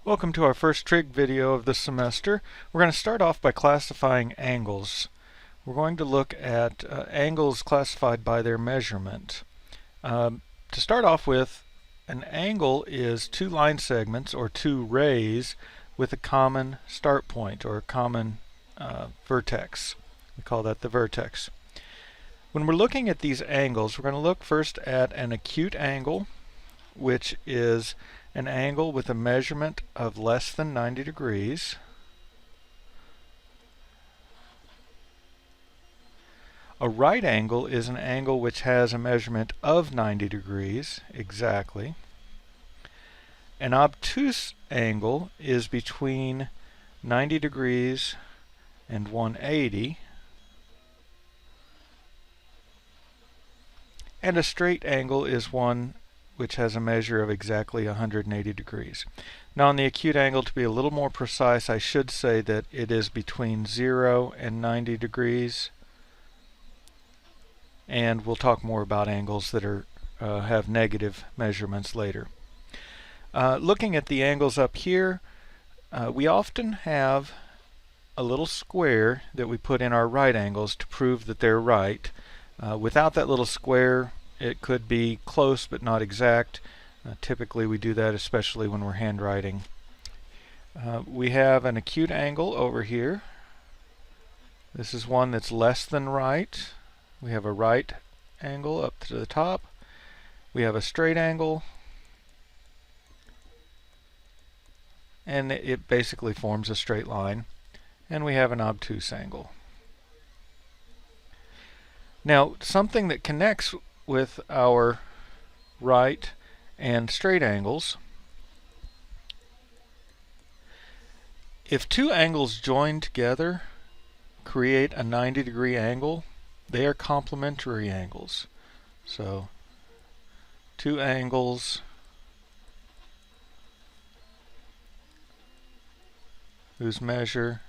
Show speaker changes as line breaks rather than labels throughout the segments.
Welcome to our first trig video of the semester. We're going to start off by classifying angles. We're going to look at angles classified by their measurement. To start off with, an angle is two line segments or two rays with a common start point or a common vertex. We call that the vertex. When we're looking at these angles, we're going to look first at an acute angle, which is an angle with a measurement of less than 90 degrees. A right angle is an angle which has a measurement of 90 degrees exactly. An obtuse angle is between 90 degrees and 180. And a straight angle is one which has a measure of exactly 180 degrees. Now on the acute angle, to be a little more precise, I should say that it is between 0 and 90 degrees. And we'll talk more about angles that have negative measurements later. Looking at the angles up here, we often have a little square that we put in our right angles to prove that they're right. Without that little square, it could be close but not exact. Typically we do that especially when we're handwriting. We have an acute angle over here. This is one that's less than right. We have a right angle up to the top. We have a straight angle. And it basically forms a straight line. And we have an obtuse angle. Now, something that connects with our right and straight angles, if two angles joined together create a 90-degree angle, they are complementary angles. So, two angles whose measures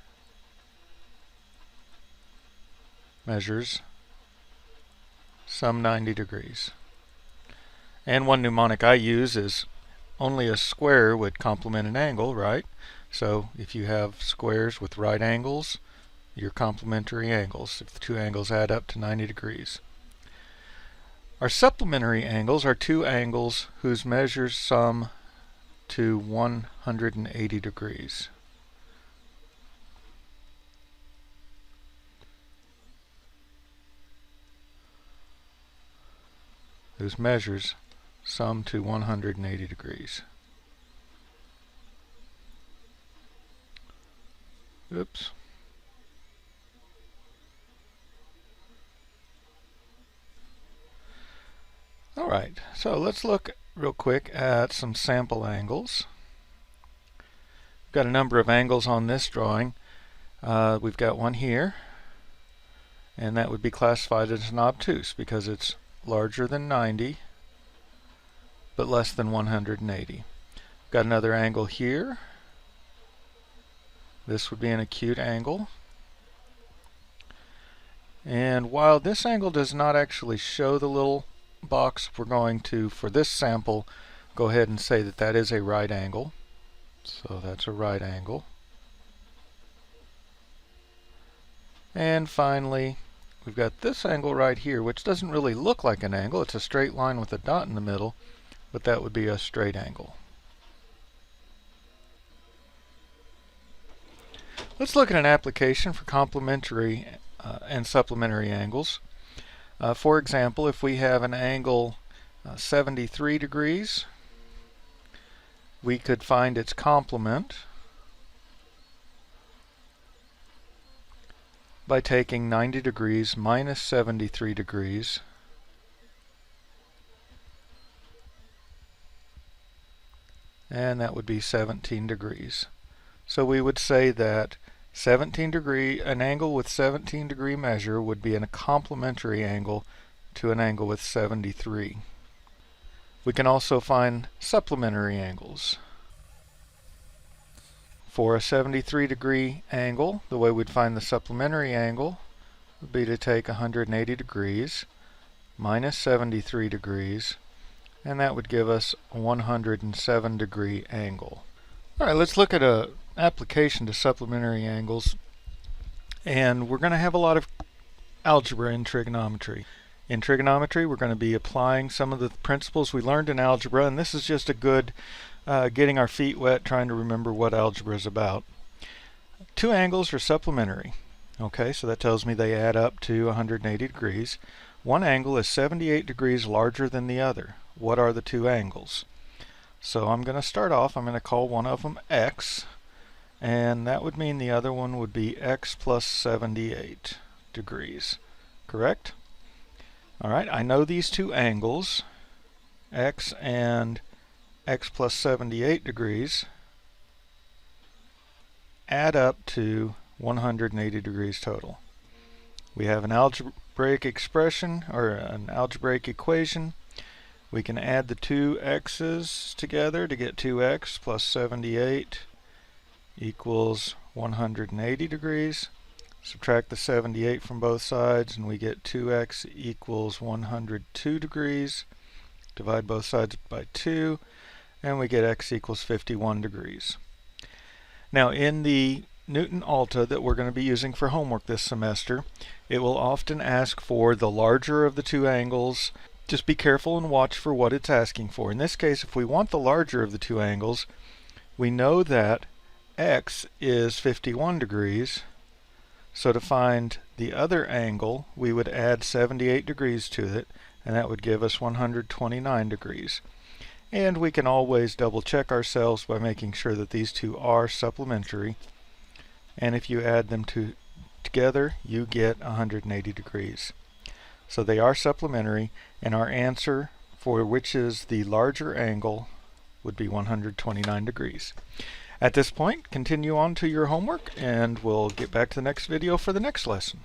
some 90 degrees. And one mnemonic I use is only a square would complement an angle, right? So if you have squares with right angles, you're complementary angles if the two angles add up to 90 degrees. Our supplementary angles are two angles whose measures sum to 180 degrees. Whose measures sum to 180 degrees. Oops. Alright, so let's look real quick at some sample angles. We've got a number of angles on this drawing. We've got one here, and that would be classified as an obtuse because it's larger than 90 but less than 180. Got another angle here. This would be an acute angle. And while this angle does not actually show the little box, we're going to, for this sample, go ahead and say that that is a right angle. So that's a right angle. And finally, we've got this angle right here, which doesn't really look like an angle. It's a straight line with a dot in the middle, but that would be a straight angle. Let's look at an application for complementary and supplementary angles. For example, if we have an angle 73 degrees, we could find its complement by taking 90 degrees minus 73 degrees and that would be 17 degrees. So we would say that an angle with 17 degree measure would be a complementary angle to an angle with 73. We can also find supplementary angles. For a 73 degree angle, the way we'd find the supplementary angle would be to take 180 degrees minus 73 degrees, and that would give us a 107 degree angle. Alright, let's look at an application to supplementary angles. And we're going to have a lot of algebra in trigonometry. In trigonometry, we're going to be applying some of the principles we learned in algebra, and this is just a good getting our feet wet trying to remember what algebra is about. Two angles are supplementary. Okay, so that tells me they add up to 180 degrees. One angle is 78 degrees larger than the other. What are the two angles? So I'm going to start off, I'm going to call one of them x, and that would mean the other one would be x plus 78 degrees. Correct? Alright, I know these two angles, x and x plus 78 degrees, add up to 180 degrees total. We have an algebraic expression, or an algebraic equation. We can add the two x's together to get 2x plus 78 equals 180 degrees. Subtract the 78 from both sides and we get 2x equals 102 degrees. Divide both sides by 2 and we get x equals 51 degrees. Now in the Newton Alta that we're going to be using for homework this semester, it will often ask for the larger of the two angles. Just be careful and watch for what it's asking for. In this case, if we want the larger of the two angles, we know that x is 51 degrees. So to find the other angle, we would add 78 degrees to it, and that would give us 129 degrees. And we can always double check ourselves by making sure that these two are supplementary. And if you add them together, you get 180 degrees. So they are supplementary, and our answer for which is the larger angle would be 129 degrees. At this point, continue on to your homework, and we'll get back to the next video for the next lesson.